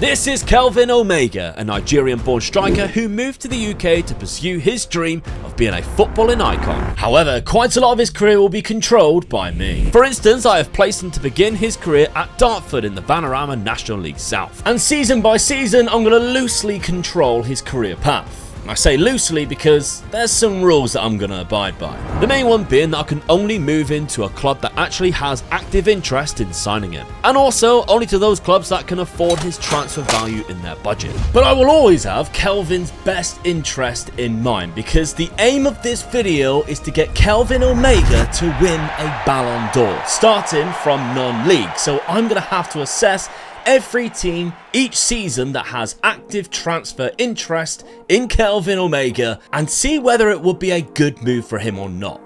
This is Kelvin Omega, a Nigerian-born striker who moved to the UK to pursue his dream of being a footballing icon. However, quite a lot of his career will be controlled by me. For instance, I have placed him to begin his career at Dartford in the Vanarama National League South. And season by season, I'm going to loosely control his career path. I say loosely because there's some rules that I'm going to abide by. The main one being that I can only move into a club that actually has active interest in signing him. And also only to those clubs that can afford his transfer value in their budget. But I will always have Kelvin's best interest in mind, because the aim of this video is to get Kelvin Omega to win a Ballon d'Or, starting from non-league. So I'm going to have to assess every team each season that has active transfer interest in Kelvin Omega and see whether it would be a good move for him or not.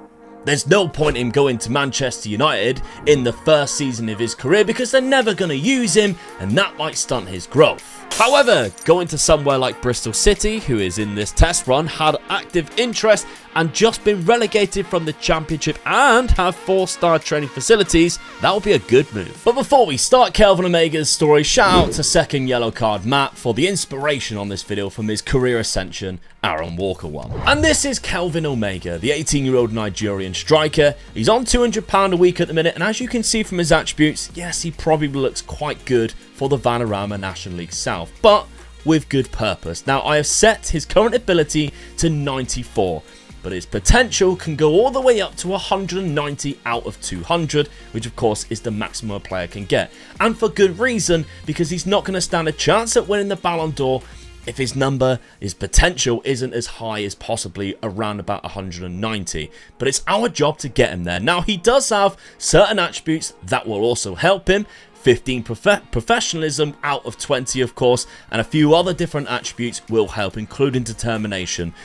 There's no point in going to Manchester United in the first season of his career because they're never going to use him and that might stunt his growth. However, going to somewhere like Bristol City, who is in this test run, had active interest and just been relegated from the Championship and have 4-star training facilities, that would be a good move. But before we start Kelvin Omega's story, shout out to Second Yellow Card Matt for the inspiration on this video from his career ascension, Aaron Walker one. And this is Kelvin Omega, the 18-year-old Nigerian striker. He's on £200 a week at the minute, and as you can see from his attributes, yes, he probably looks quite good for the Vanarama National League South, but with good purpose. Now, I have set his current ability to 94, but his potential can go all the way up to 190 out of 200, which of course is the maximum a player can get. And for good reason, because he's not going to stand a chance at winning the Ballon d'Or if his potential isn't as high as possibly around about 190. But it's our job to get him there. Now, he does have certain attributes that will also help him. 15 professionalism out of 20, of course, and a few other different attributes will help, including determination.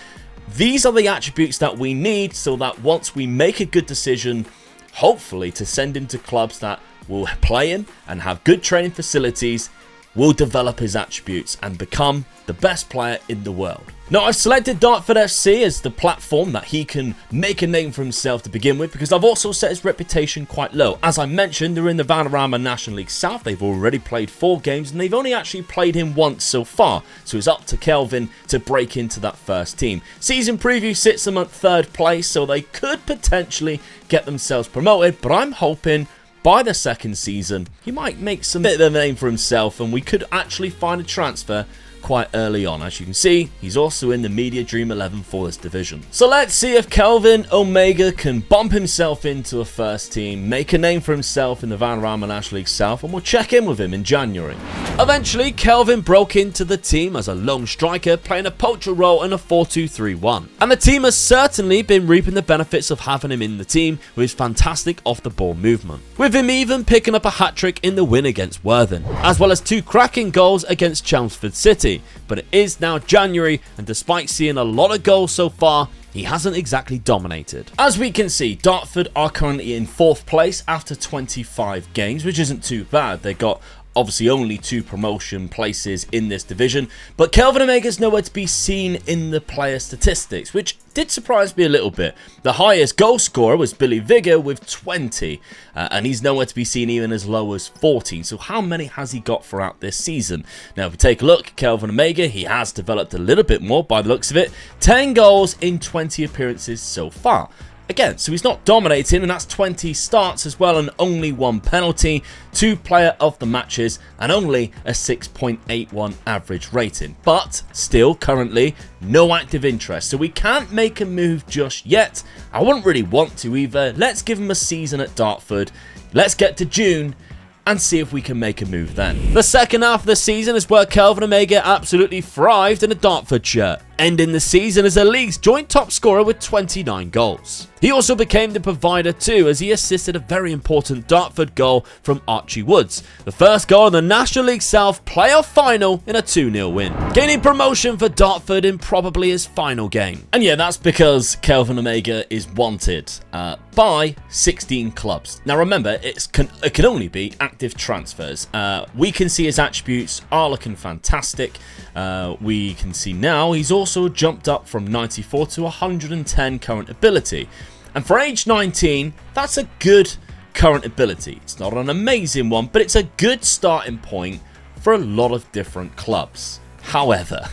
These are the attributes that we need so that once we make a good decision, hopefully to send him to clubs that will play him and have good training facilities, will develop his attributes and become the best player in the world. Now, I've selected Dartford FC as the platform that he can make a name for himself to begin with, because I've also set his reputation quite low. As I mentioned, they're in the Vanarama National League South. They've already played 4 games and they've only actually played him once so far. So it's up to Kelvin to break into that first team. Season preview sits them at 3rd place, so they could potentially get themselves promoted, but I'm hoping by the 2nd season, he might make some bit of a name for himself and we could actually find a transfer quite early on. As you can see, he's also in the Media Dream 11 for this division. So let's see if Kelvin Omega can bump himself into a first team, make a name for himself in the Vanarama National League South, and we'll check in with him in January. Eventually, Kelvin broke into the team as a lone striker, playing a poacher role in a 4-2-3-1. And the team has certainly been reaping the benefits of having him in the team with his fantastic off-the-ball movement, with him even picking up a hat-trick in the win against Worthing, as well as 2 cracking goals against Chelmsford City. But it is now January, and despite seeing a lot of goals so far, he hasn't exactly dominated. As we can see, Dartford are currently in 4th place after 25 games, which isn't too bad. They got obviously only 2 promotion places in this division, but Kelvin Omega is nowhere to be seen in the player statistics, which did surprise me a little bit. The highest goal scorer was Billy Vigor with 20, and he's nowhere to be seen even as low as 14. So how many has he got throughout this season? Now, if we take a look, Kelvin Omega, he has developed a little bit more by the looks of it. 10 goals in 20 appearances so far. Again, so he's not dominating, and that's 20 starts as well, and only 1 penalty, 2 player of the matches, and only a 6.81 average rating. But still, currently, no active interest, so we can't make a move just yet. I wouldn't really want to either. Let's give him a season at Dartford. Let's get to June and see if we can make a move then. The second half of the season is where Kelvin Omega absolutely thrived in a Dartford shirt, ending the season as the league's joint top scorer with 29 goals. He also became the provider too, as he assisted a very important Dartford goal from Archie Woods, the first goal in the National League South playoff final in a 2-0 win, gaining promotion for Dartford in probably his final game. And yeah, that's because Kelvin Omega is wanted by 16 clubs. Now remember, it can only be active transfers. We can see his attributes are looking fantastic. We can see now he's also jumped up from 94 to 110 current ability. And for age 19, that's a good current ability. It's not an amazing one, but it's a good starting point for a lot of different clubs. However,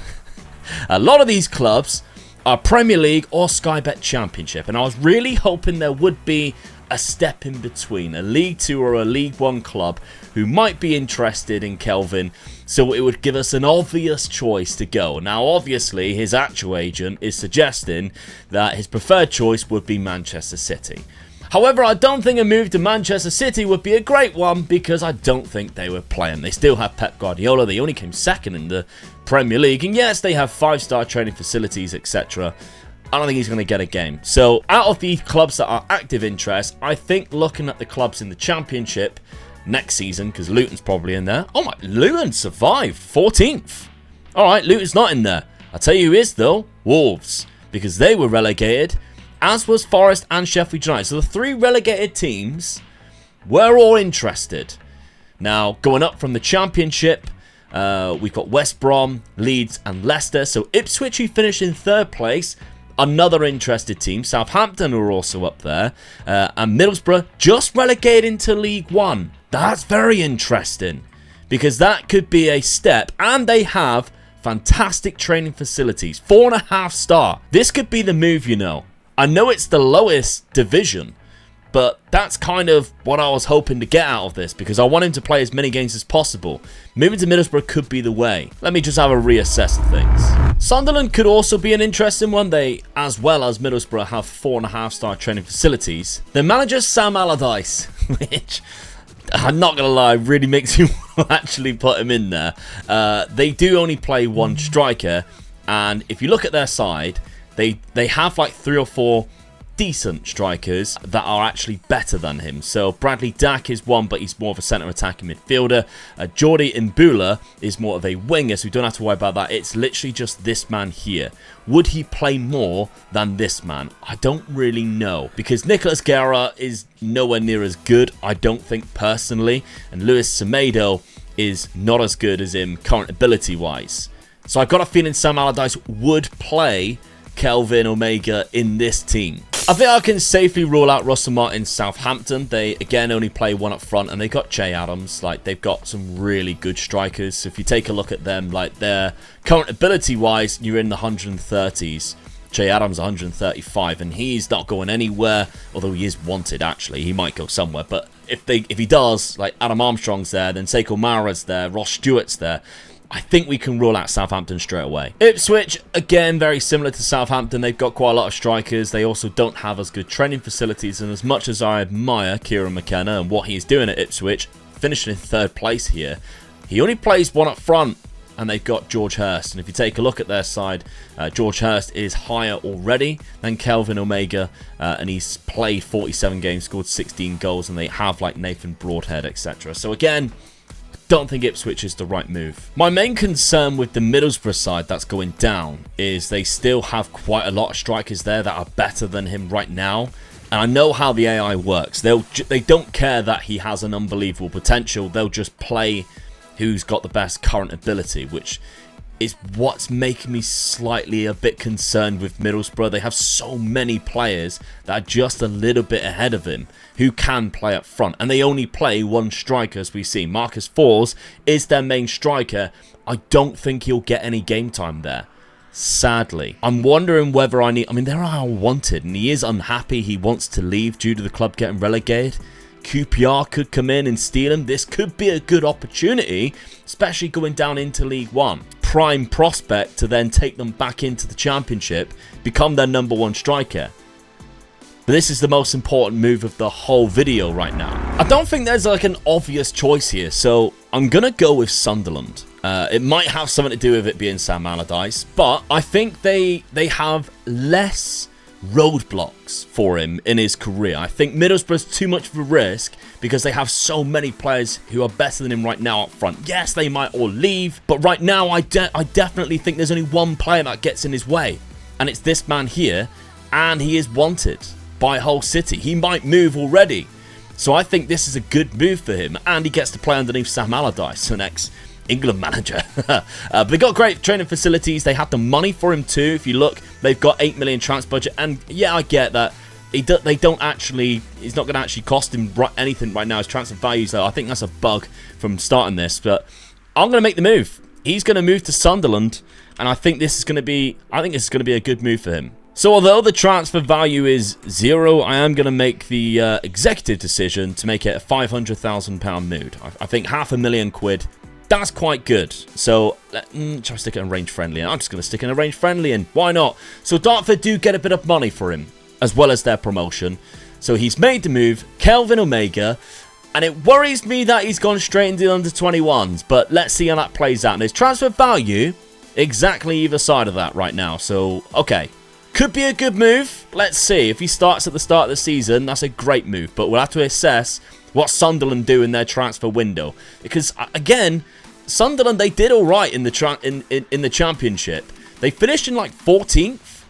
a lot of these clubs are Premier League or Sky Bet Championship, and I was really hoping there would be a step in between, a League 2 or a League 1 club who might be interested in Kelvin, so it would give us an obvious choice to go. Now, obviously, his actual agent is suggesting that his preferred choice would be Manchester City. However, I don't think a move to Manchester City would be a great one because I don't think they would play him. They still have Pep Guardiola. They only came second in the Premier League. And yes, they have 5-star training facilities, etc. I don't think he's going to get a game. So, out of the clubs that are active interest, I think looking at the clubs in the Championship next season, because Luton's probably in there. Oh my, Luton survived 14th. Alright, Luton's not in there. I'll tell you who is though, Wolves, because they were relegated, as was Forest and Sheffield United. So the 3 relegated teams were all interested. Now, going up from the Championship, we've got West Brom, Leeds and Leicester. So Ipswich, who finished in 3rd place, another interested team. Southampton are also up there. And Middlesbrough just relegated into League 1. That's very interesting, because that could be a step. And they have fantastic training facilities. 4.5 star. This could be the move, you know. I know it's the lowest division, but that's kind of what I was hoping to get out of this, because I want him to play as many games as possible. Moving to Middlesbrough could be the way. Let me just have a reassess of things. Sunderland could also be an interesting one. They, as well as Middlesbrough, have 4.5 star training facilities. Their manager, Sam Allardyce, which, I'm not going to lie, really makes me want to actually put him in there. They do only play 1 striker, and if you look at their side, they have like 3 or 4 decent strikers that are actually better than him. So Bradley Dack is one, but he's more of a centre attacking midfielder. Jordi Imbula is more of a winger, so we don't have to worry about that. It's literally just this man here. Would he play more than this man? I don't really know, because Nicolas Guerra is nowhere near as good, I don't think, personally, and Luis Semedo is not as good as him current ability wise. So I've got a feeling Sam Allardyce would play Kelvin Omega in this team. I think I can safely rule out Russell Martin's Southampton. They, again, only play 1 up front, and they got Che Adams. Like, they've got some really good strikers. So if you take a look at them, like, their current ability-wise, you're in the 130s. Che Adams 135, and he's not going anywhere, although he is wanted, actually. He might go somewhere, but if he does, like, Adam Armstrong's there, then Seiko Mara's there, Ross Stewart's there, I think we can rule out Southampton straight away. Ipswich, again, very similar to Southampton. They've got quite a lot of strikers. They also don't have as good training facilities. And as much as I admire Kieran McKenna and what he's doing at Ipswich, finishing in 3rd place here, he only plays 1 up front. And they've got George Hurst. And if you take a look at their side, George Hurst is higher already than Kelvin Omega. And he's played 47 games, scored 16 goals. And they have like Nathan Broadhead, etc. So again, don't think Ipswich is the right move. My main concern with the Middlesbrough side that's going down is they still have quite a lot of strikers there that are better than him right now. And I know how the AI works. They don't care that he has an unbelievable potential. They'll just play who's got the best current ability, which is what's making me slightly a bit concerned with Middlesbrough. They have so many players that are just a little bit ahead of him who can play up front. And they only play 1 striker, as we see. Marcus Falls is their main striker. I don't think he'll get any game time there, sadly. I'm wondering whether I mean, they're unwanted, and he is unhappy. He wants to leave due to the club getting relegated. QPR could come in and steal him. This could be a good opportunity, especially going down into League 1. Prime prospect to then take them back into the Championship, become their #1 striker. But this is the most important move of the whole video right now. I don't think there's like an obvious choice here, so I'm going to go with Sunderland. It might have something to do with it being Sam Allardyce, but I think they have less roadblocks for him in his career. I think Middlesbrough's too much of a risk because they have so many players who are better than him right now up front. Yes, they might all leave, but right now I definitely think there's only 1 player that gets in his way, and it's this man here, and he is wanted by Hull City. He might move already, so I think this is a good move for him, and he gets to play underneath Sam Allardyce, an ex-England manager. But they got great training facilities. They have the money for him too. If you look, they've got 8 million transfer budget, and yeah, I get that. They don't actually, it's not going to actually cost him anything right now. His transfer values, though, I think that's a bug from starting this, but I'm going to make the move. He's going to move to Sunderland, and I think this is going to be a good move for him. So although the transfer value is 0, I am going to make the executive decision to make it a £500,000 move. I think £500,000. That's quite good. So, try to stick it in range friendly. I'm just going to stick in a range friendly, and why not? So Dartford do get a bit of money for him, as well as their promotion. So he's made the move, Kelvin Omega, and it worries me that he's gone straight into the under-21s, but let's see how that plays out. And his transfer value, exactly either side of that right now. So, okay. Could be a good move. Let's see. If he starts at the start of the season, that's a great move. But we'll have to assess what Sunderland do in their transfer window. Because, again, Sunderland, they did all right in the Championship. They finished in, like, 14th.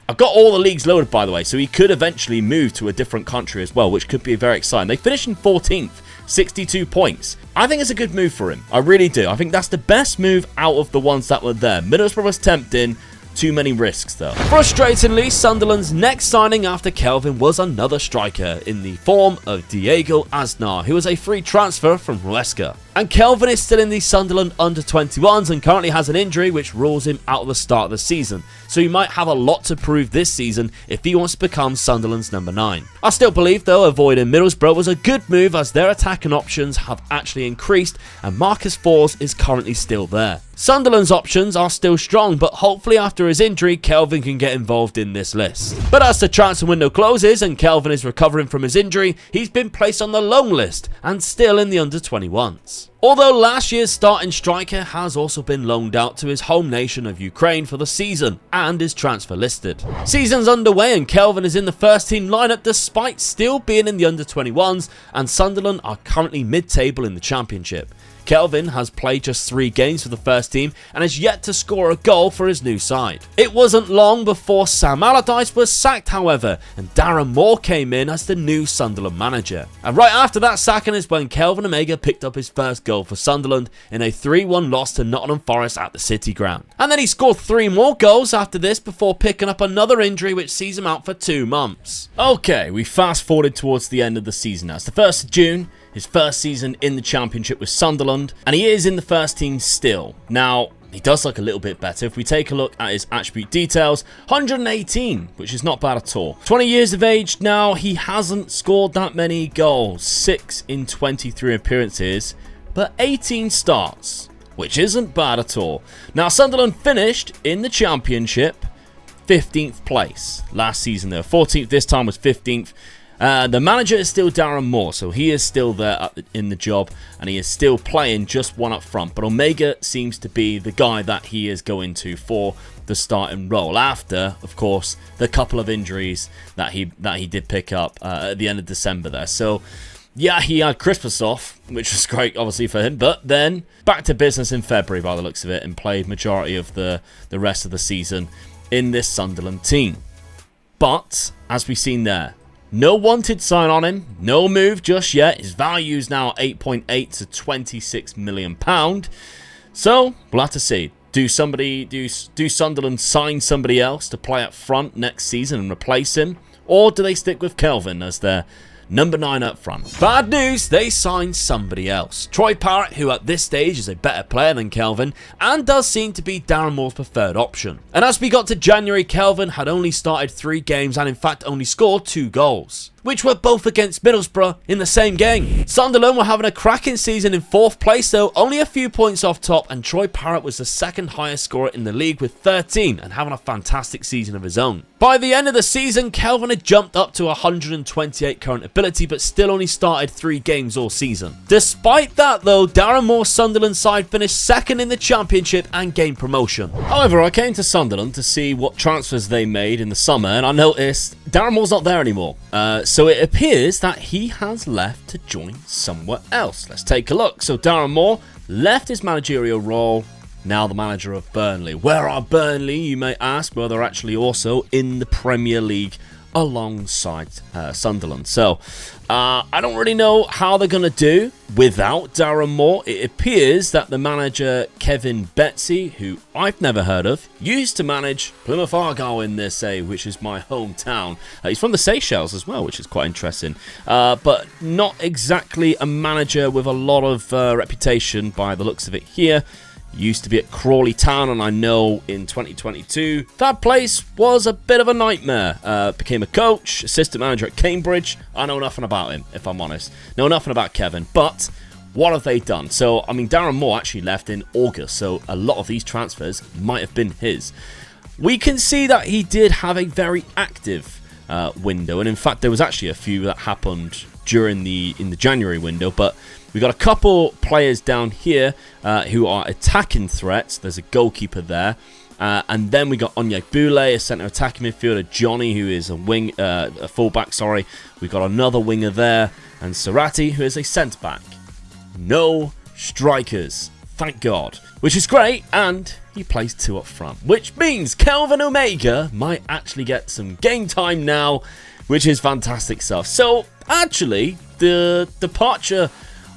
I've got all the leagues loaded, by the way, so he could eventually move to a different country as well, which could be very exciting. They finished in 14th, 62 points. I think it's a good move for him. I really do. I think that's the best move out of the ones that were there. Middlesbrough was tempting. Too many risks, though. Frustratingly, Sunderland's next signing after Kelvin was another striker in the form of Diego Aznar, who was a free transfer from Huesca. And Kelvin is still in the Sunderland under-21s and currently has an injury which rules him out of the start of the season. So he might have a lot to prove this season if he wants to become Sunderland's number 9. I still believe, though, avoiding Middlesbrough was a good move as their attacking options have actually increased and Marcus Fors is currently still there. Sunderland's options are still strong, but hopefully after his injury, Kelvin can get involved in this list. But as the transfer window closes and Kelvin is recovering from his injury, he's been placed on the loan list and still in the under-21s. Although last year's starting striker has also been loaned out to his home nation of Ukraine for the season and is transfer listed. Season's underway and Kelvin is in the first team lineup despite still being in the under-21s, and Sunderland are currently mid-table in the Championship. Kelvin has played just 3 games for the first team and has yet to score a goal for his new side. It wasn't long before Sam Allardyce was sacked, however, and Darren Moore came in as the new Sunderland manager. And right after that sacking is when Kelvin Omega picked up his first goal for Sunderland in a 3-1 loss to Nottingham Forest at the City Ground. And then he scored 3 more goals after this before picking up another injury which sees him out for 2 months. Okay, we fast forwarded towards the end of the season now. It's the 1st of June. His first season in the Championship with Sunderland, and he is in the first team still. Now, he does look a little bit better. If we take a look at his attribute details, 118, which is not bad at all. 20 years of age now, he hasn't scored that many goals, 6 in 23 appearances, but 18 starts, which isn't bad at all. Now, Sunderland finished in the Championship 15th place last season. They were 14th, this time was 15th. The manager is still Darren Moore, so he is still there in the job, and he is still playing just one up front. But Omega seems to be the guy that he is going to for the starting role after, of course, the couple of injuries that he did pick up at the end of December there. So, yeah, he had Christmas off, which was great, obviously, for him. But then back to business in February, by the looks of it, and played majority of the rest of the season in this Sunderland team. But, as we've seen there, no wanted sign on him, no move just yet. His value is now 8.8 to £26 million. So, we'll have to see. Do Sunderland sign somebody else to play up front next season and replace him? Or do they stick with Kelvin as their number 9 up front? Bad news, they signed somebody else. Troy Parrott, who at this stage is a better player than Kelvin, and does seem to be Darren Moore's preferred option. And as we got to January, Kelvin had only started 3 games and in fact only scored 2 goals, which were both against Middlesbrough in the same game. Sunderland were having a cracking season in 4th place though, only a few points off top, and Troy Parrott was the 2nd highest scorer in the league with 13 and having a fantastic season of his own. By the end of the season, Kelvin had jumped up to 128 current ability, but still only started 3 games all season. Despite that though, Darren Moore's Sunderland side finished 2nd in the Championship and gained promotion. However, I came to Sunderland to see what transfers they made in the summer, and I noticed Darren Moore's not there anymore. So it appears that he has left to join somewhere else. Let's take a look. So Darren Moore left his managerial role, now the manager of Burnley. Where are Burnley, you may ask? Well, they're actually also in the Premier League alongside Sunderland. So I don't really know how they're going to do without Darren Moore. It appears that the manager Kevin Betsy, who I've never heard of, used to manage Plymouth Argyle in this, which is my hometown. He's from the Seychelles as well, which is quite interesting. But not exactly a manager with a lot of reputation by the looks of it here. Used to be at Crawley Town, and I know in 2022 that place was a bit of a nightmare. Became a coach, assistant manager at Cambridge. I know nothing about him, if I'm honest. Know nothing about Kevin, but what have they done? So, I mean, Darren Moore actually left in August, so a lot of these transfers might have been his. We can see that he did have a very active window, and in fact, there was actually a few that happened during in the January window, but we've got a couple players down here who are attacking threats. There's a goalkeeper there. And then we got Onyebule, a centre attacking midfielder. Johnny, who is a fullback, sorry. We've got another winger there. And Sarati, who is a centre-back. No strikers. Thank God. Which is great. And he plays 2 up front. Which means Kelvin Omega might actually get some game time now, which is fantastic stuff. So, actually, the departure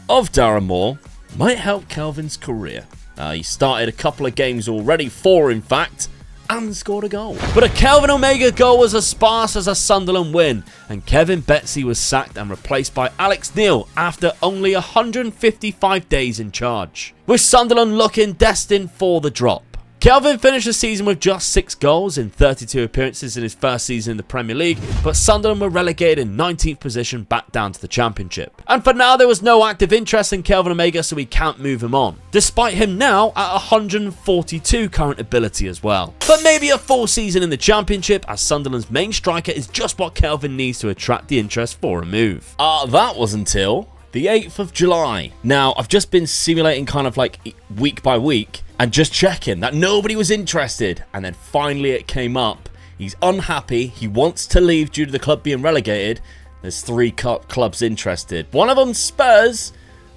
of Darren Moore might help Kelvin's career. He started a couple of games already, 4 in fact, and scored a goal. But a Kelvin Omega goal was as sparse as a Sunderland win, and Kevin Betsy was sacked and replaced by Alex Neil after only 155 days in charge, with Sunderland looking destined for the drop. Kelvin finished the season with just 6 goals in 32 appearances in his first season in the Premier League, but Sunderland were relegated in 19th position back down to the Championship. And for now, there was no active interest in Kelvin Omega, so we can't move him on, despite him now at 142 current ability as well. But maybe a full season in the Championship, as Sunderland's main striker is just what Kelvin needs to attract the interest for a move. That was until the 8th of July. Now, I've just been simulating kind of like week by week, and just checking that nobody was interested. And then finally it came up. He's unhappy. He wants to leave due to the club being relegated. There's 3 clubs interested. One of them Spurs,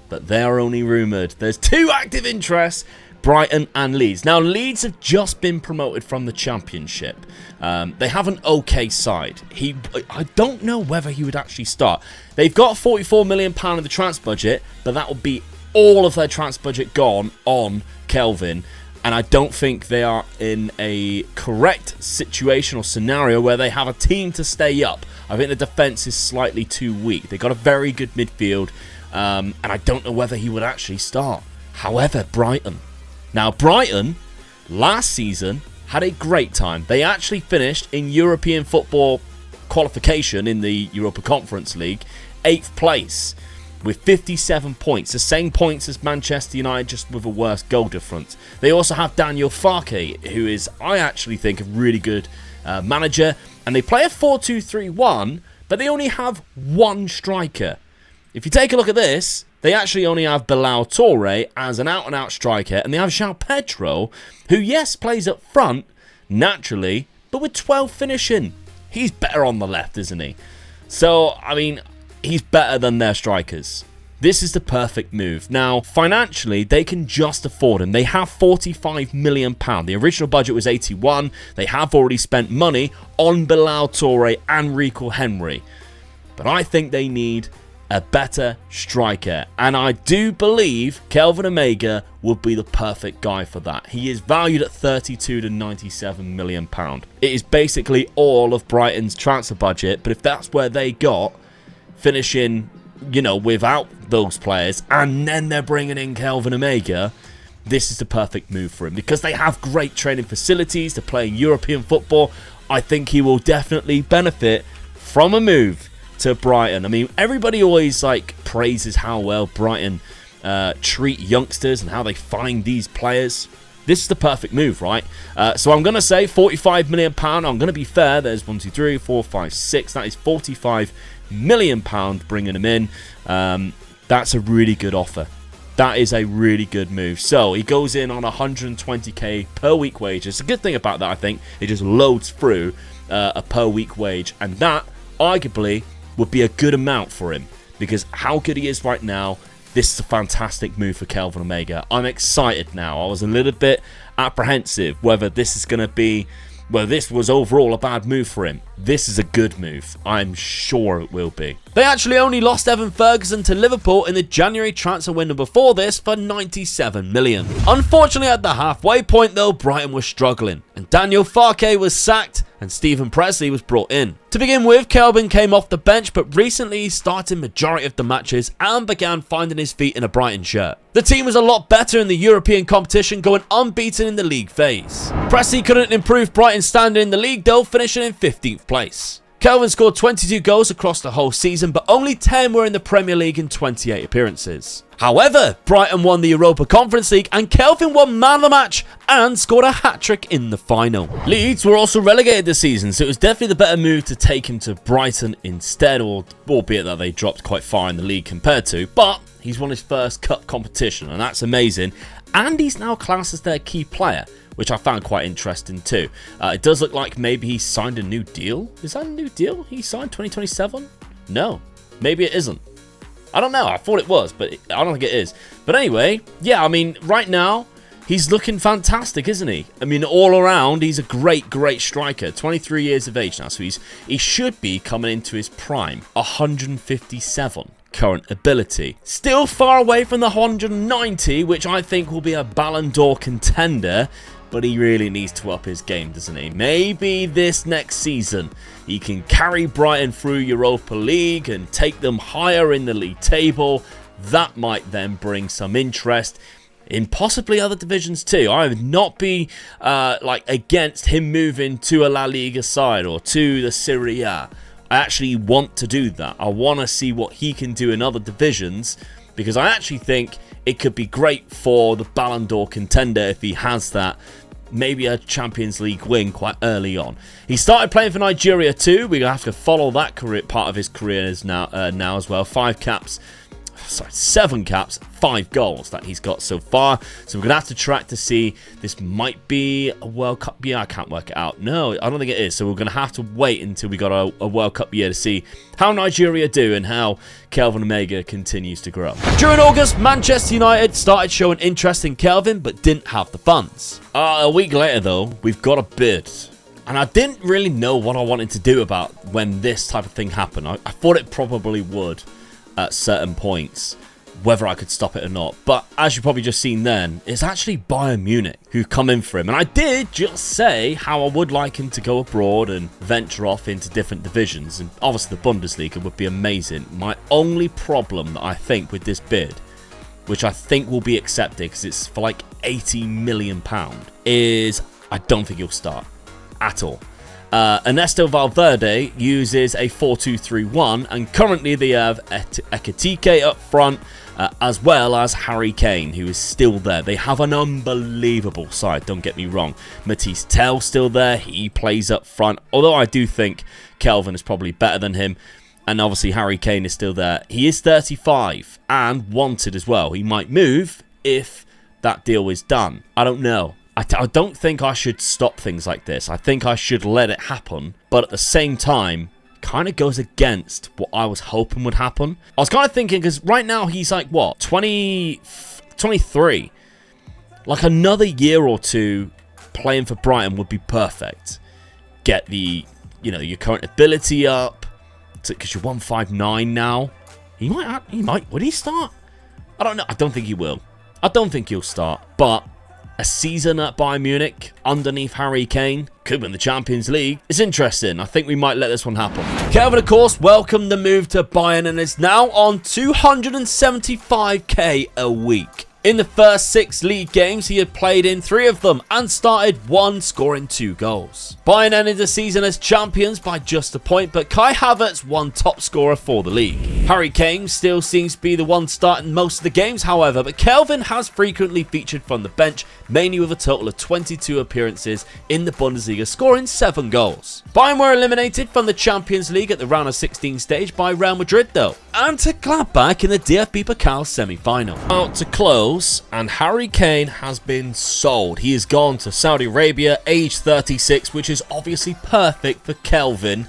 but they're only rumoured. There's 2 active interests, Brighton and Leeds. Now, Leeds have just been promoted from the Championship. They have an okay side. I don't know whether he would actually start. They've got £44 million in the transfer budget, but that will be all of their transfer budget gone on Kelvin, and I don't think they are in a correct situation or scenario where they have a team to stay up. I think the defence is slightly too weak. They've got a very good midfield, and I don't know whether he would actually start. However, Brighton. Now, Brighton, last season, had a great time. They actually finished in European football qualification in the Europa Conference League, 8th place, with 57 points, the same points as Manchester United, just with a worse goal difference. They also have Daniel Farke, who is, I actually think, a really good manager. And they play a 4-2-3-1, but they only have 1 striker. If you take a look at this, they actually only have Bilal Touré as an out-and-out striker, and they have João Pedro, who, yes, plays up front, naturally, but with 12 finishing. He's better on the left, isn't he? So, I mean, he's better than their strikers. This is the perfect move. Now, financially, they can just afford him. They have £45 million. The original budget was 81. They have already spent money on Bilal Touré and Rico Henry. But I think they need a better striker. And I do believe Kelvin Omega would be the perfect guy for that. He is valued at £32 to £97 million. It is basically all of Brighton's transfer budget. But if that's where they got, finishing, you know, without those players, and then they're bringing in Kelvin Omega, this is the perfect move for him because they have great training facilities to play European football. I think he will definitely benefit from a move to Brighton. I mean, everybody always praises how well Brighton treat youngsters and how they find these players. This is the perfect move, right? So I'm going to say £45 million. I'm going to be fair. There's 1, 2, 3, 4, 5, 6. That is £45 million bringing him in. That's a really good offer. That is a really good move. So he goes in on 120k per week wage. It's a good thing about that, I think. It just loads through a per week wage. And that, arguably, would be a good amount for him. Because how good he is right now, this is a fantastic move for Kelvin Omega. I'm excited now. I was a little bit apprehensive whether this is going to be, well, this was overall a bad move for him. This is a good move. I'm sure it will be. They actually only lost Evan Ferguson to Liverpool in the January transfer window before this for 97 million. Unfortunately, at the halfway point though, Brighton was struggling, and Daniel Farke was sacked and Stephen Presley was brought in. To begin with, Kelvin came off the bench, but recently he started majority of the matches and began finding his feet in a Brighton shirt. The team was a lot better in the European competition, going unbeaten in the league phase. Presley couldn't improve Brighton's standing in the league though, finishing in 15th place. Kelvin scored 22 goals across the whole season, but only 10 were in the Premier League in 28 appearances. However, Brighton won the Europa Conference League and Kelvin won man of the match and scored a hat-trick in the final. Leeds were also relegated this season, so it was definitely the better move to take him to Brighton instead, albeit that they dropped quite far in the league compared to, but he's won his first cup competition and that's amazing, and he's now classed as their key player, which I found quite interesting too. It does look like maybe he signed a new deal. Is that a new deal he signed 2027? No, maybe it isn't. I don't know. I thought it was, but I don't think it is. But anyway, yeah, I mean, right now, he's looking fantastic, isn't he? I mean, all around, he's a great striker. 23 years of age now, so he should be coming into his prime. 157 current ability. Still far away from the 190, which I think will be a Ballon d'Or contender. But he really needs to up his game, doesn't he? Maybe this next season he can carry Brighton through Europa League and take them higher in the league table. That might then bring some interest in possibly other divisions too. I would not be against him moving to a La Liga side or to the Serie A. I actually want to do that. I want to see what he can do in other divisions, because I actually think it could be great for the Ballon d'Or contender if he has that. Maybe a Champions League win quite early on. He started playing for Nigeria too. We're going to have to follow that part of his career now as well. 7 caps, 5 goals that he's got so far. So we're going to have to track to see. This might be a World Cup year. I can't work it out. No, I don't think it is. So we're going to have to wait until we got a World Cup year to see how Nigeria do and how Kelvin Omega continues to grow. During August, Manchester United started showing interest in Kelvin, but didn't have the funds. A week later, though, we've got a bid. And I didn't really know what I wanted to do about when this type of thing happened. I thought it probably would at certain points, whether I could stop it or not. But as you've probably just seen then, it's actually Bayern Munich who come in for him. And I did just say how I would like him to go abroad and venture off into different divisions. And obviously the Bundesliga would be amazing. My only problem that I think with this bid, which I think will be accepted because it's for like £80 million, is I don't think he'll start at all. Ernesto Valverde uses a 4-2-3-1, and currently they have Ekitike up front, as well as Harry Kane, who is still there. They have an unbelievable side, don't get me wrong. Matisse Tel still there, he plays up front, although I do think Kelvin is probably better than him. And obviously Harry Kane is still there. He is 35 and wanted as well. He might move if that deal is done. I don't know. I don't think I should stop things like this. I think I should let it happen. But at the same time, kind of goes against what I was hoping would happen. I was kind of thinking, because right now he's like, what, 23? Like another year or two playing for Brighton would be perfect. Get the, your current ability up, because you're 159 now. He might, would he start? I don't know. I don't think he will. I don't think he'll start, but a season at Bayern Munich underneath Harry Kane could win the Champions League. It's interesting. I think we might let this one happen. Kelvin, of course, welcomed the move to Bayern and is now on 275k a week. In the first 6 league games, he had played in 3 of them and started 1, scoring 2 goals. Bayern ended the season as champions by just a point, but Kai Havertz won top scorer for the league. Harry Kane still seems to be the one starting most of the games, however, but Kelvin has frequently featured from the bench, mainly with a total of 22 appearances in the Bundesliga, scoring 7 goals. Bayern were eliminated from the Champions League at the round of 16 stage by Real Madrid though, and to Gladbach in the DFB Pokal semi-final. Out to close, and Harry Kane has been sold. He has gone to Saudi Arabia, age 36, which is obviously perfect for Kelvin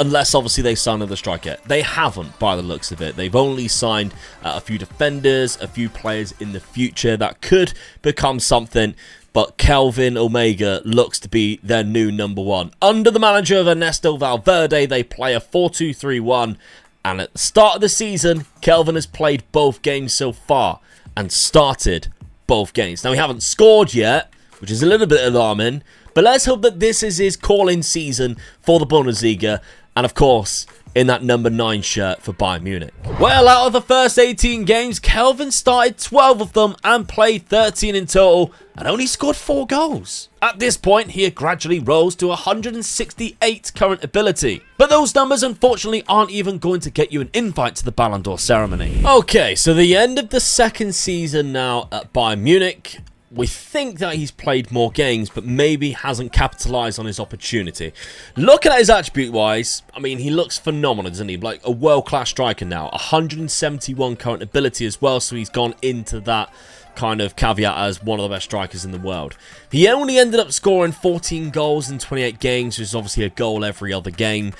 Unless, obviously, they sign another striker. They haven't, by the looks of it. They've only signed a few defenders, a few players in the future that could become something. But Kelvin Omega looks to be their new number one. Under the manager of Ernesto Valverde, they play a 4-2-3-1. And at the start of the season, Kelvin has played both games so far and started both games. Now, he haven't scored yet, which is a little bit alarming. But let's hope that this is his calling season for the Bundesliga. And, of course, in that number 9 shirt for Bayern Munich. Well, out of the first 18 games, Kelvin started 12 of them and played 13 in total and only scored 4 goals. At this point, he gradually rose to 168 current ability. But those numbers, unfortunately, aren't even going to get you an invite to the Ballon d'Or ceremony. Okay, so the end of the second season now at Bayern Munich. We think that he's played more games, but maybe hasn't capitalised on his opportunity. Looking at his attribute-wise, I mean, he looks phenomenal, doesn't he? Like a world-class striker now. 171 current ability as well, so he's gone into that kind of caveat as one of the best strikers in the world. He only ended up scoring 14 goals in 28 games, which is obviously a goal every other game,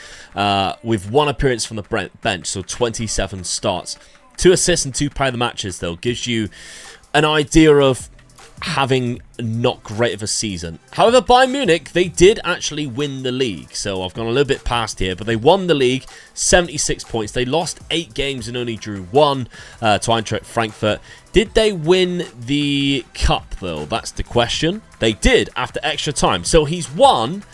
with 1 appearance from the bench, so 27 starts. 2 assists and 2 player of the matches, though, gives you an idea of having not great of a season. However, Bayern Munich, they did actually win the league. So I've gone a little bit past here, but they won the league, 76 points. They lost 8 games and only drew 1 to Eintracht Frankfurt. Did they win the cup, though? That's the question. They did, after extra time. So he's won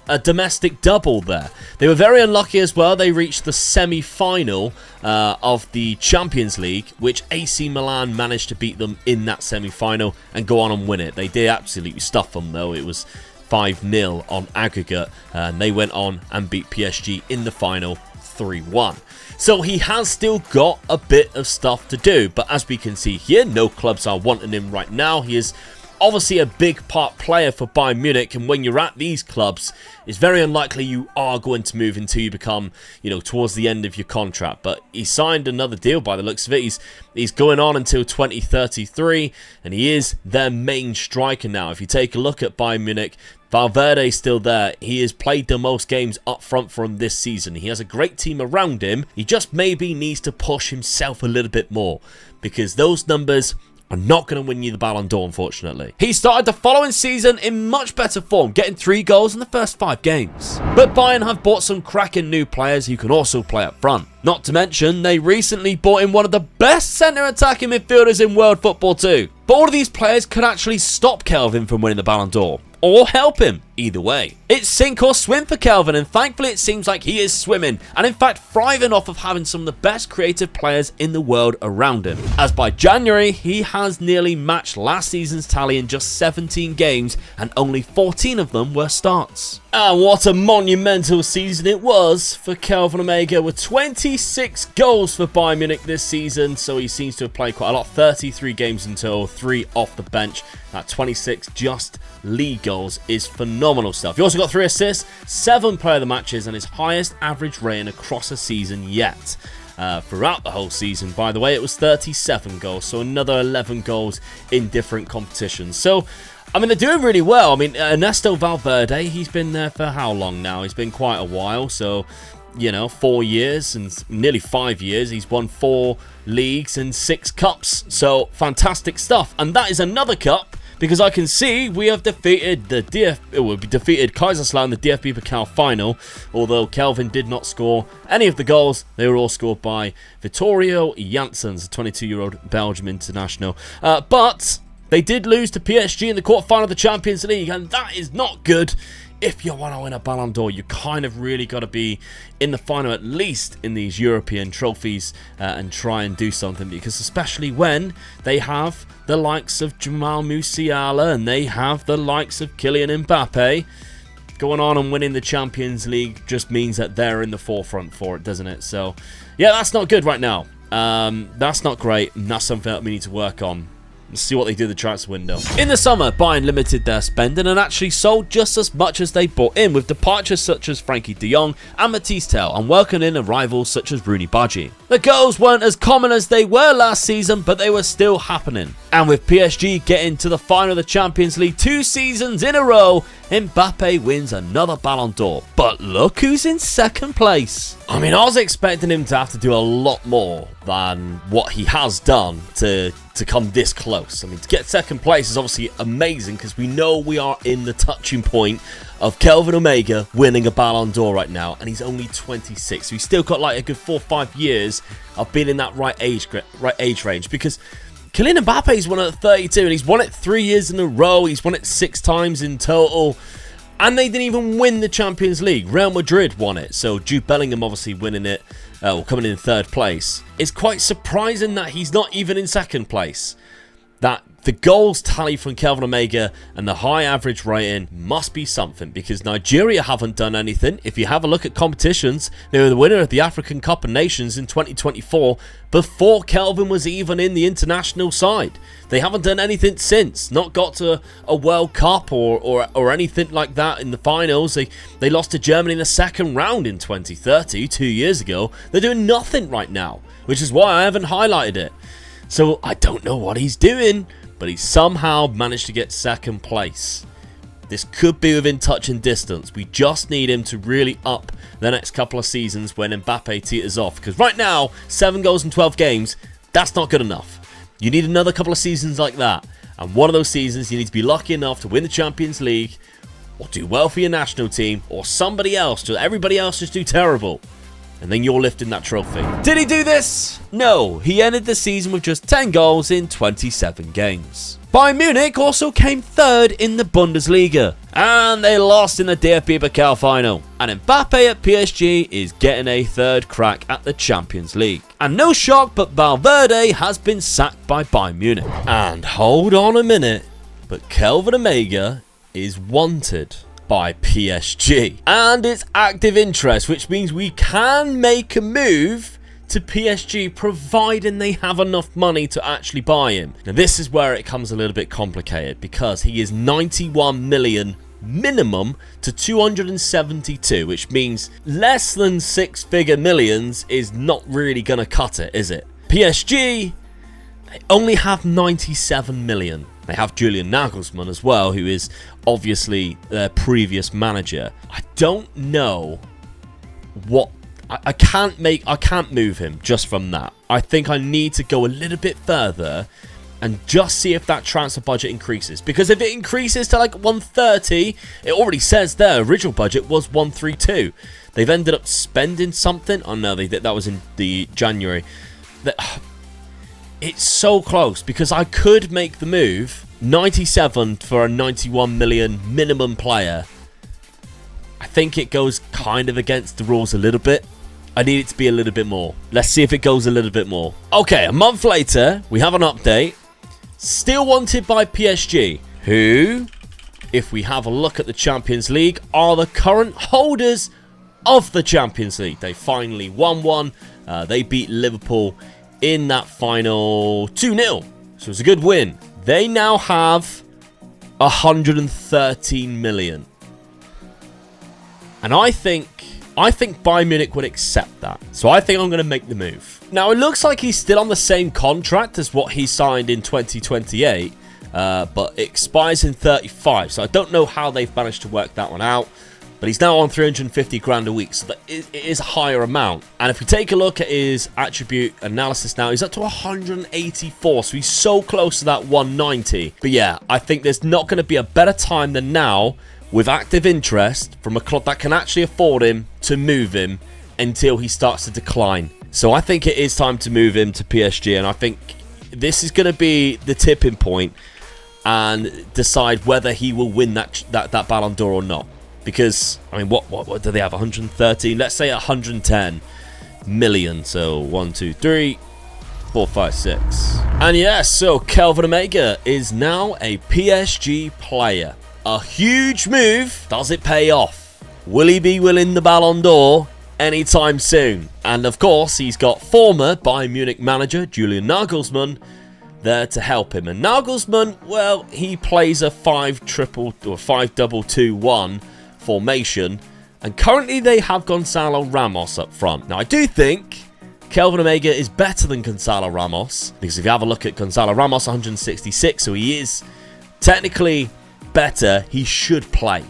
a domestic double there. They were very unlucky as well. They reached the semi-final of the Champions League, which AC Milan managed to beat them in that semi-final and go on and win it. They did absolutely stuff them, though. It was 5-0 on aggregate, and they went on and beat PSG in the final 3-1. So he has still got a bit of stuff to do, but as we can see here, no clubs are wanting him right now. He is obviously a big part player for Bayern Munich, and when you're at these clubs, it's very unlikely you are going to move until you become, you know, towards the end of your contract. But he signed another deal by the looks of it. He's going on until 2033, and he is their main striker now. If you take a look at Bayern Munich, Valverde's still there. He has played the most games up front for him this season. He has a great team around him. He just maybe needs to push himself a little bit more, because those numbers are not going to win you the Ballon d'Or, unfortunately. He started the following season in much better form, getting 3 goals in the first 5 games. But Bayern have bought some cracking new players who can also play up front. Not to mention, they recently bought in one of the best centre-attacking midfielders in world football too. But all of these players could actually stop Kelvin from winning the Ballon d'Or, or help him, either way. It's sink or swim for Kelvin, and thankfully it seems like he is swimming, and in fact thriving off of having some of the best creative players in the world around him. As by January, he has nearly matched last season's tally in just 17 games, and only 14 of them were starts. And what a monumental season it was for Kelvin Omega, with 26 goals for Bayern Munich this season, so he seems to have played quite a lot. 33 games in total, 3 off the bench. That 26 just league goals is phenomenal stuff. He also got 3 assists, 7 player of the matches, and his highest average rating across a season yet. Throughout the whole season, by the way, it was 37 goals, so another 11 goals in different competitions. So, I mean, they're doing really well. I mean, Ernesto Valverde, he's been there for how long now? He's been quite a while, so, you know, 4 years and nearly 5 years. He's won 4 leagues and 6 cups, so fantastic stuff. And that is another cup, because I can see we have defeated we defeated Kaiserslautern in the DFB Pokal final, although Kelvin did not score any of the goals. They were all scored by Vittorio Janssens, a 22-year-old Belgium international. But they did lose to PSG in the quarterfinal of the Champions League, and that is not good. If you want to win a Ballon d'Or, you kind of really got to be in the final, at least in these European trophies, and try and do something, because especially when they have the likes of Jamal Musiala and they have the likes of Kylian Mbappe, going on and winning the Champions League just means that they're in the forefront for it, doesn't it? So, yeah, that's not good right now. That's not great, and that's something that we need to work on. Let's see what they do in the transfer window. In the summer, Bayern limited their spending and actually sold just as much as they bought in, with departures such as Frankie de Jong and Matthijs Tel, and welcoming in arrivals such as Rooney Badji. The goals weren't as common as they were last season, but they were still happening. And with PSG getting to the final of the Champions League 2 seasons in a row, Mbappe wins another Ballon d'Or. But look who's in second place. I mean, I was expecting him to have to do a lot more than what he has done to come this close. I mean, to get second place is obviously amazing, because we know we are in the touching point of Kelvin Omega winning a Ballon d'Or right now, and he's only 26. So he's still got like a good 4 or 5 years of being in that right age range, because Kylian Mbappe's won it at 32, and he's won it 3 years in a row. He's won it 6 times in total. And they didn't even win the Champions League. Real Madrid won it. So Jude Bellingham obviously winning it, coming in third place. It's quite surprising that he's not even in second place. That the goals tally from Kelvin Omega and the high average rating must be something, because Nigeria haven't done anything. If you have a look at competitions, they were the winner of the African Cup of Nations in 2024 before Kelvin was even in the international side. They haven't done anything since. Not got to a World Cup or anything like that in the finals. They lost to Germany in the second round in 2030, 2 years ago. They're doing nothing right now, which is why I haven't highlighted it. So I don't know what he's doing, but he somehow managed to get second place. This could be within touch and distance. We just need him to really up the next couple of seasons when Mbappe teeters off. Because right now, 7 goals in 12 games, that's not good enough. You need another couple of seasons like that. And one of those seasons, you need to be lucky enough to win the Champions League, or do well for your national team, or somebody else. Everybody else just do terrible. And then you're lifting that trophy. Did he do this? No, he ended the season with just 10 goals in 27 games. Bayern Munich also came third in the Bundesliga, and they lost in the DFB Pokal final. And Mbappe at PSG is getting a third crack at the Champions League. And no shock, but Valverde has been sacked by Bayern Munich. And hold on a minute, but Kelvin Omega is wanted by PSG, and it's active interest, which means we can make a move to PSG providing they have enough money to actually buy him. Now this is where it comes a little bit complicated, because he is 91 million minimum to 272, which means less than 6-figure millions is not really gonna cut it, is it? PSG, they only have 97 million. They have Julian Nagelsmann as well, who is obviously their previous manager. I don't know what... I can't move him just from that. I think I need to go a little bit further and just see if that transfer budget increases. Because if it increases to like 130, it already says their original budget was 132. They've ended up spending something. Oh no, that was in the January. It's so close, because I could make the move. 97 for a 91 million minimum player. I think it goes kind of against the rules a little bit. I need it to be a little bit more. Let's see if it goes a little bit more. Okay, a month later, we have an update. Still wanted by PSG, who, if we have a look at the Champions League, are the current holders of the Champions League. They finally won one. They beat Liverpool in that final 2-0. So it's a good win. They now have 113 million. And I think Bayern Munich would accept that. So I think I'm going to make the move. Now, it looks like he's still on the same contract as what he signed in 2028. But it expires in 35. So I don't know how they've managed to work that one out. But he's now on 350 grand a week, so that it is a higher amount. And if we take a look at his attribute analysis now, he's up to 184, so he's so close to that 190. But yeah, I think there's not going to be a better time than now, with active interest from a club that can actually afford him, to move him until he starts to decline. So I think it is time to move him to PSG, and I think this is going to be the tipping point and decide whether he will win that Ballon d'Or or not. Because, I mean, what do they have? 113? Let's say 110 million. So, 1, 2, 3, 4, 5, 6. And yes, so Kelvin Omega is now a PSG player. A huge move. Does it pay off? Will he be winning the Ballon d'Or anytime soon? And of course, he's got former Bayern Munich manager Julian Nagelsmann there to help him. And Nagelsmann, well, he plays a 5-2-1 formation, and currently they have Gonzalo Ramos up front. Now, I do think Kelvin Omega is better than Gonzalo Ramos, because if you have a look at Gonzalo Ramos, 166, so he is technically better. He should play.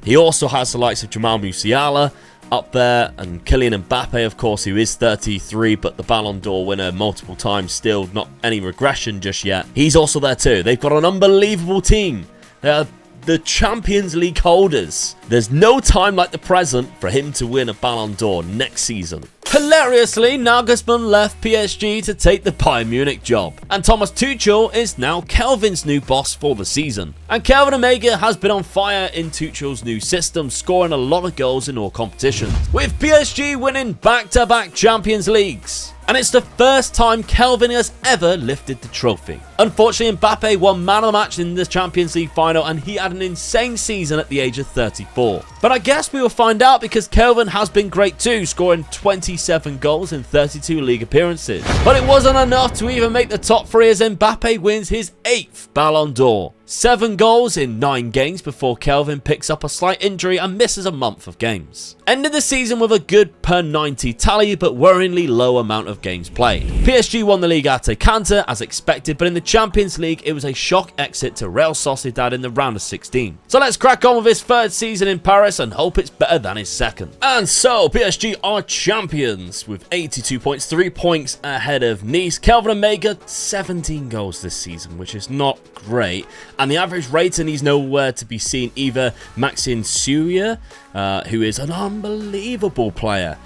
He also has the likes of Jamal Musiala up there, and Kylian Mbappe, of course, who is 33, but the Ballon d'Or winner multiple times, still not any regression just yet. He's also there too. They've got an unbelievable team. They are the Champions League holders. There's no time like the present for him to win a Ballon d'Or next season. Hilariously, Nagelsmann left PSG to take the Bayern Munich job, and Thomas Tuchel is now Kelvin's new boss for the season. And Kelvin Omega has been on fire in Tuchel's new system, scoring a lot of goals in all competitions, with PSG winning back-to-back Champions Leagues. And it's the first time Kelvin has ever lifted the trophy. Unfortunately, Mbappe won man of the match in the Champions League final, and he had an insane season at the age of 34. But I guess we will find out, because Kelvin has been great too, scoring 27 goals in 32 league appearances. But it wasn't enough to even make the top 3, as Mbappe wins his 8th Ballon d'Or. 7 goals in 9 games before Kelvin picks up a slight injury and misses a month of games. Ended the season with a good per 90 tally, but worryingly low amount of games played. PSG won the Liga at Canter as expected, but in the Champions League it was a shock exit to Real Sociedad in the round of 16. So let's crack on with his 3rd season in Paris and hope it's better than his 2nd. And so PSG are champions with 82 points, 3 points ahead of Nice. Kelvin Omega, 17 goals this season, which is not great. And the average rating, he's nowhere to be seen either. Maxime Suya, who is an unbelievable player,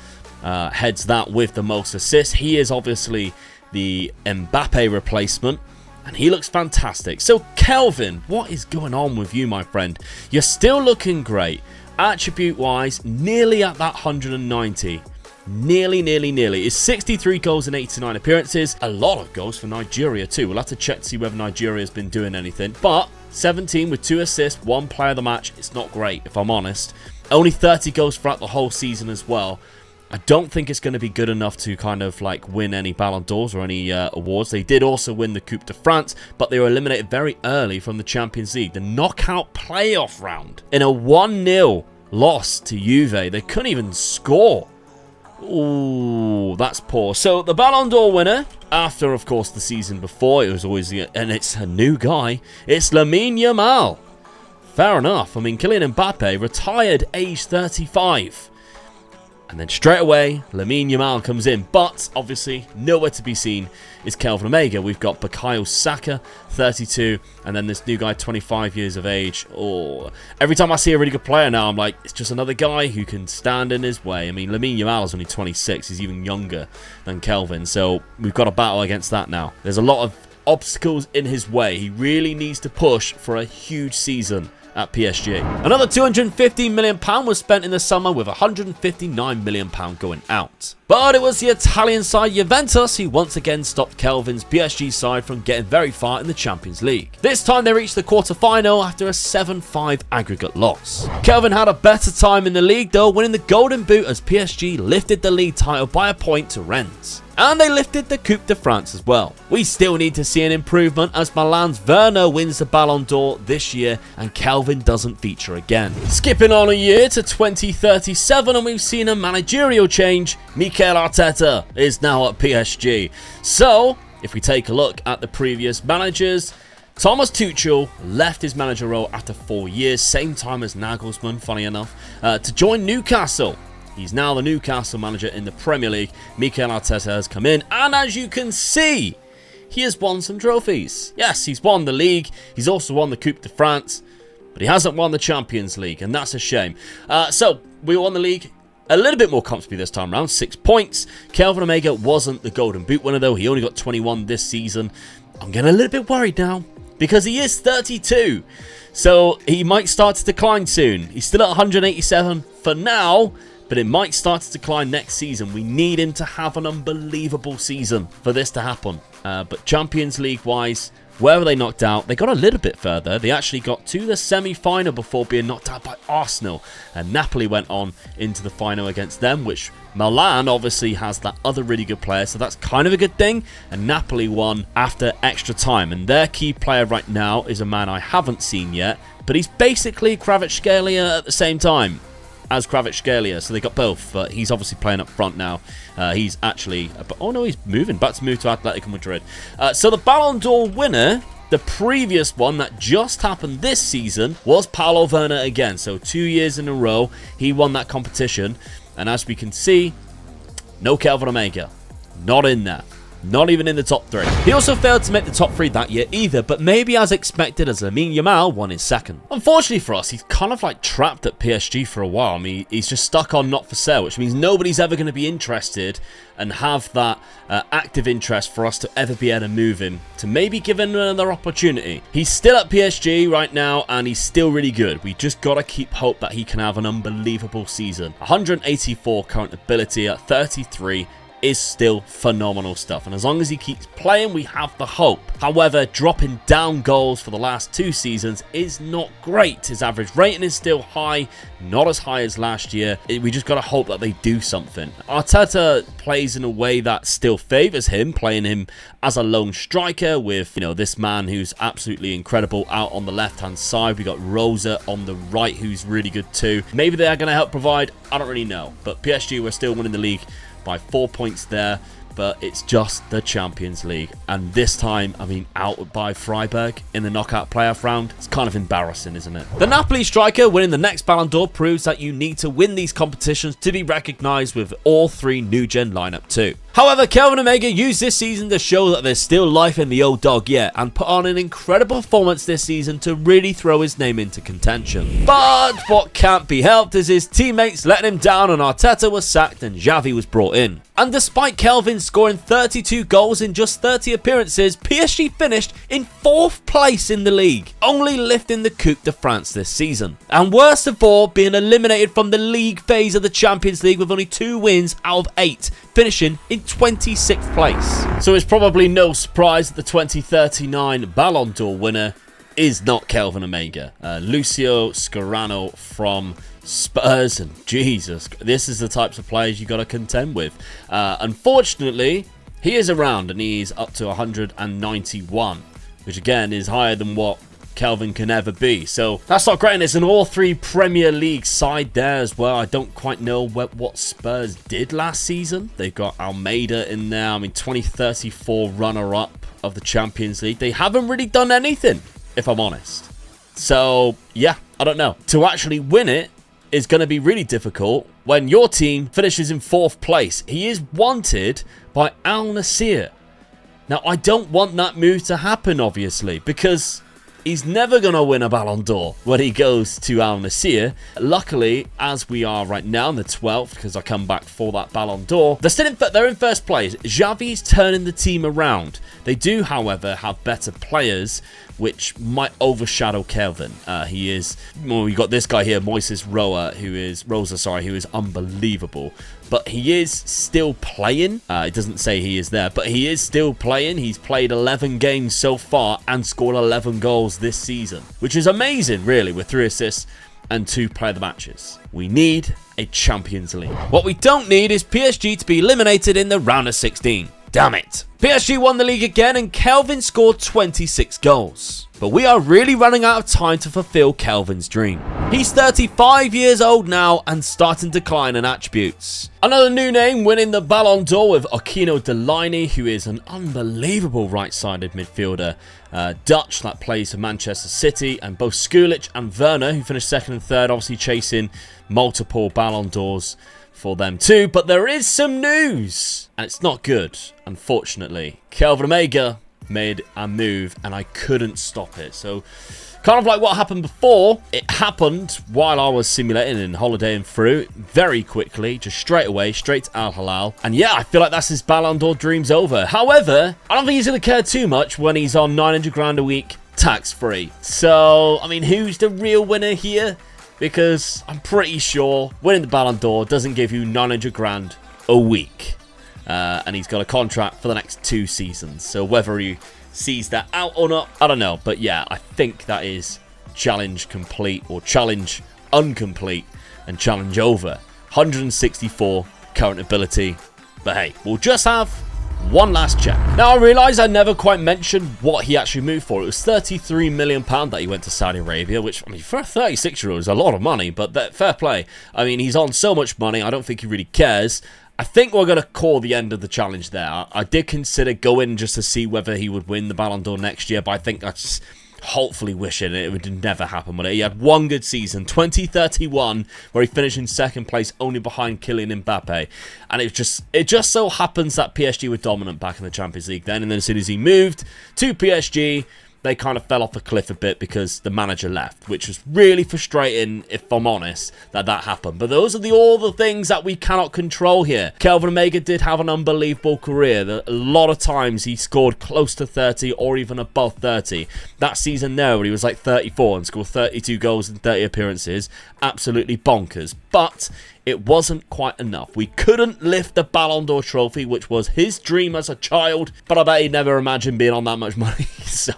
heads that with the most assists. He is obviously the Mbappe replacement, and he looks fantastic. So Kelvin, what is going on with you, my friend? You're still looking great. Attribute-wise, nearly at that 190. Nearly. It's 63 goals in 89 appearances. A lot of goals for Nigeria too. We'll have to check to see whether Nigeria's been doing anything. But 17 with 2 assists, 1 player of the match. It's not great, if I'm honest. Only 30 goals throughout the whole season as well. I don't think it's going to be good enough to kind of like win any Ballon d'Ors or any awards. They did also win the Coupe de France, but they were eliminated very early from the Champions League, the knockout playoff round, in a 1-0 loss to Juve. They couldn't even score. Ooh, that's poor. So the Ballon d'Or winner, after of course the season before, it was always, and it's a new guy, it's Lamine Yamal. Fair enough. I mean, Kylian Mbappe retired age 35. And then straight away, Lamine Yamal comes in. But obviously, nowhere to be seen is Kelvin Omega. We've got Bukayo Saka, 32. And then this new guy, 25 years of age. Oh, every time I see a really good player now, I'm like, it's just another guy who can stand in his way. I mean, Lamine Yamal is only 26. He's even younger than Kelvin. So we've got a battle against that now. There's a lot of obstacles in his way. He really needs to push for a huge season at PSG. Another £250 million was spent in the summer, with £159 million going out. But it was the Italian side Juventus who once again stopped Kelvin's PSG side from getting very far in the Champions League. This time they reached the quarter-final after a 7-5 aggregate loss. Kelvin had a better time in the league though, winning the Golden Boot as PSG lifted the league title by a point to Rennes. And they lifted the Coupe de France as well. We still need to see an improvement as Milan's Werner wins the Ballon d'Or this year and Kelvin doesn't feature again. Skipping on a year to 2037 and we've seen a managerial change. Mikel Arteta is now at PSG. So, if we take a look at the previous managers, Thomas Tuchel left his manager role after 4 years, same time as Nagelsmann, funny enough, to join Newcastle. He's now the Newcastle manager in the Premier League. Mikel Arteta has come in, and as you can see, he has won some trophies. Yes, he's won the league. He's also won the Coupe de France, but he hasn't won the Champions League, and that's a shame. So, we won the league a little bit more comfortably this time around, 6 points. Kelvin Omega wasn't the Golden Boot winner, though. He only got 21 this season. I'm getting a little bit worried now, because he is 32. So, he might start to decline soon. He's still at 187 for now, but it might start to decline next season. We need him to have an unbelievable season for this to happen. But Champions League-wise, Where were they knocked out? They got a little bit further. They actually got to the semi-final before being knocked out by Arsenal. And Napoli went on into the final against them, which Milan obviously has that other really good player, so that's kind of a good thing. And Napoli won after extra time. And their key player right now is a man I haven't seen yet, but he's basically Kvaratskhelia at the same time as Kvaratskhelia, so they got both, but he's obviously playing up front now. He's actually, oh no, he's moving, about to move to Atletico Madrid. So the Ballon d'Or winner, the previous one that just happened this season, was Paulo Werner again. So 2 years in a row, he won that competition, and as we can see, no Kelvin Omega, not in there. Not even in the top 3. He also failed to make the top 3 that year either, but maybe as expected as Lamine Yamal won his second. Unfortunately for us, he's kind of like trapped at PSG for a while. I mean, he's just stuck on not for sale, which means nobody's ever going to be interested and have that active interest for us to ever be able to move him, to maybe give him another opportunity. He's still at PSG right now, and he's still really good. We just got to keep hope that he can have an unbelievable season. 184 current ability at 33 is still phenomenal stuff, and as long as he keeps playing, we have the hope. However, dropping down goals for the last 2 seasons is not great. His average rating is still high, not as high as last year. We just got to hope that they do something. Arteta plays in a way that still favors him, playing him as a lone striker with, this man who's absolutely incredible out on the left-hand side. We got Rosa on the right, who's really good too. Maybe they are going to help provide, I don't really know, but PSG were still winning the league by 4 points there, but it's just the Champions League. And this time, out by Freiburg in the knockout playoff round. It's kind of embarrassing, isn't it? The Napoli striker winning the next Ballon d'Or proves that you need to win these competitions to be recognised with all 3 new-gen lineup too. However, Kelvin Omega used this season to show that there's still life in the old dog yet, and put on an incredible performance this season to really throw his name into contention. But what can't be helped is his teammates letting him down, and Arteta was sacked and Xavi was brought in. And despite Kelvin scoring 32 goals in just 30 appearances, PSG finished in 4th place in the league, only lifting the Coupe de France this season. And worst of all, being eliminated from the league phase of the Champions League with only 2 wins out of 8, finishing in 26th place. So it's probably no surprise that the 2039 Ballon d'Or winner is not Kelvin Omega. Lucio Scarano from Spurs, and Jesus, this is the types of players you got to contend with. Unfortunately, he is around and he's up to 191, which again is higher than what Kelvin can ever be. So that's not great, and it's an all 3 Premier League side there as well. I don't quite know what Spurs did last season. They've got Almeida in there. 2034 runner-up of the Champions League. They haven't really done anything, if I'm honest. So yeah, I don't know. To actually win it is going to be really difficult when your team finishes in 4th place. He is wanted by Al Nassr. Now, I don't want that move to happen, obviously, because he's never going to win a Ballon d'Or when he goes to Al Nassr. Luckily, as we are right now in the 12th, because I come back for that Ballon d'Or, they're in 1st place. Xavi's turning the team around. They do, however, have better players, which might overshadow Kelvin. You got this guy here, Moises Rosa, who is unbelievable. But he is still playing. It doesn't say he is there, but he is still playing. He's played 11 games so far and scored 11 goals this season, which is amazing, really, with 3 assists and 2 player of the matches. We need a Champions League. What we don't need is PSG to be eliminated in the round of 16. Damn it. PSG won the league again and Kelvin scored 26 goals. But we are really running out of time to fulfill Kelvin's dream. He's 35 years old now and starting to decline in attributes. Another new name winning the Ballon d'Or with Aquino Delaney, who is an unbelievable right-sided midfielder. Dutch that plays for Manchester City, and both Skulic and Werner, who finished 2nd and 3rd, obviously chasing multiple Ballon d'Ors for them too. But there is some news, and it's not good, unfortunately. Kelvin Omega made a move and I couldn't stop it. So kind of like what happened before, it happened while I was simulating and holidaying through very quickly, just straight away, straight to Al Hilal. And yeah, I feel like that's his Ballon d'Or dreams over. However, I don't think he's going to care too much when he's on 900 grand a week tax-free. So, who's the real winner here? Because I'm pretty sure winning the Ballon d'Or doesn't give you 900 grand a week. And he's got a contract for the next 2 seasons. So whether he sees that out or not. I don't know. But yeah, I think that is challenge complete, or challenge incomplete, and challenge over. 164 current ability. But hey, we'll just have one last check. Now, I realise I never quite mentioned what he actually moved for. It was £33 million that he went to Saudi Arabia, which, I mean, for a 36-year-old is a lot of money, but fair play. I mean, he's on so much money, I don't think he really cares. I think we're going to call the end of the challenge there. I did consider going just to see whether he would win the Ballon d'Or next year, but I think that's hopefully wishing it would never happen with it. He had one good season, 2031, where he finished in second place, only behind Kylian Mbappe. And it just so happens that PSG were dominant back in the Champions League then. And then as soon as he moved to PSG, they kind of fell off a cliff a bit because the manager left, which was really frustrating, if I'm honest, that happened. But those are all the things that we cannot control here. Kelvin Omega did have an unbelievable career. A lot of times he scored close to 30 or even above 30. That season there where he was like 34 and scored 32 goals in 30 appearances, absolutely bonkers. But it wasn't quite enough. We couldn't lift the Ballon d'Or trophy, which was his dream as a child, but I bet he never imagined being on that much money. So,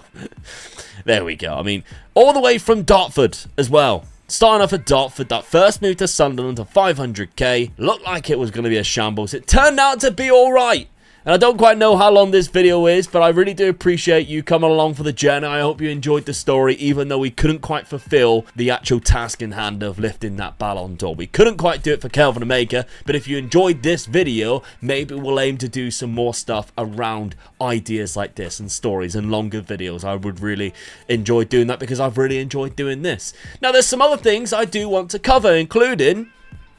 there we go. I mean, all the way from Dartford as well. Starting off at Dartford, that first move to Sunderland to 500k. Looked like it was going to be a shambles. It turned out to be alright. And I don't quite know how long this video is, but I really do appreciate you coming along for the journey. I hope you enjoyed the story, even though we couldn't quite fulfill the actual task in hand of lifting that Ballon d'Or. We couldn't quite do it for Kelvin Omega, but if you enjoyed this video, maybe we'll aim to do some more stuff around ideas like this and stories and longer videos. I would really enjoy doing that because I've really enjoyed doing this. Now, there's some other things I do want to cover, including...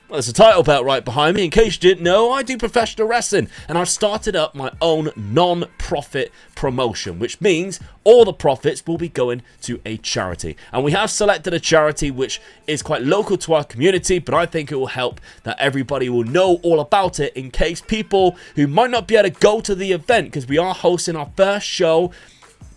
well, there's a title belt right behind me. In case you didn't know, I do professional wrestling, and I've started up my own non-profit promotion, which means all the profits will be going to a charity. And we have selected a charity which is quite local to our community, but I think it will help that everybody will know all about it in case people who might not be able to go to the event, because we are hosting our first show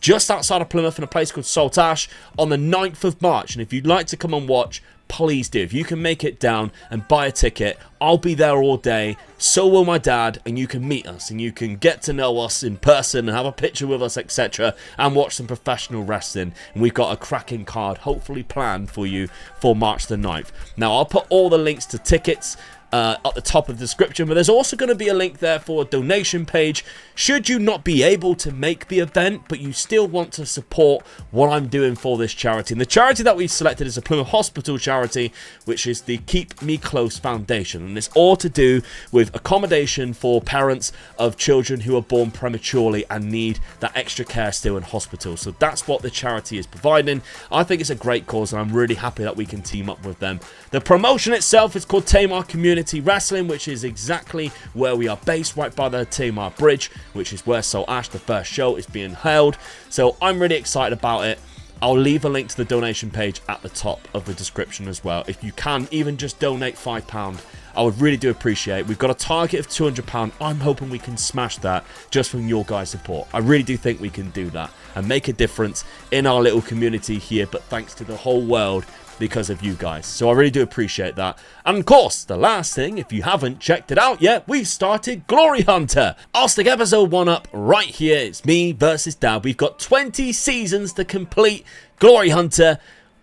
just outside of Plymouth in a place called Saltash on the 9th of March. And if you'd like to come and watch, please do. If you can make it down and buy a ticket, I'll be there all day. So will my dad, and you can meet us and you can get to know us in person and have a picture with us, etc. and watch some professional wrestling. And we've got a cracking card hopefully planned for you for March the 9th. Now, I'll put all the links to tickets at the top of the description, but there's also going to be a link there for a donation page should you not be able to make the event but you still want to support what I'm doing for this charity. And the charity that we've selected is a Plymouth Hospital charity, which is the Keep Me Close Foundation, and it's all to do with accommodation for parents of children who are born prematurely and need that extra care still in hospital. So that's what the charity is providing. I think it's a great cause, and I'm really happy that we can team up with them. The promotion itself is called Tamar Community Wrestling, which is exactly where we are based, right by the Tamar Bridge, which is where Saltash, the first show, is being held. So I'm really excited about it. I'll leave a link to the donation page at the top of the description as well. If you can, even just donate £5, I would really do appreciate it. We've got a target of £200. I'm hoping we can smash that just from your guys' support. I really do think we can do that and make a difference in our little community here, but thanks to the whole world because of you guys. So I really do appreciate that. And of course, the last thing, if you haven't checked it out yet, we've started Glory Hunter. I'll stick episode 1 up right here. It's me versus Dad. We've got 20 seasons to complete Glory Hunter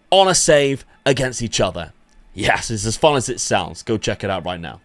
on a save against each other. Yes, it's as fun as it sounds. Go check it out right now.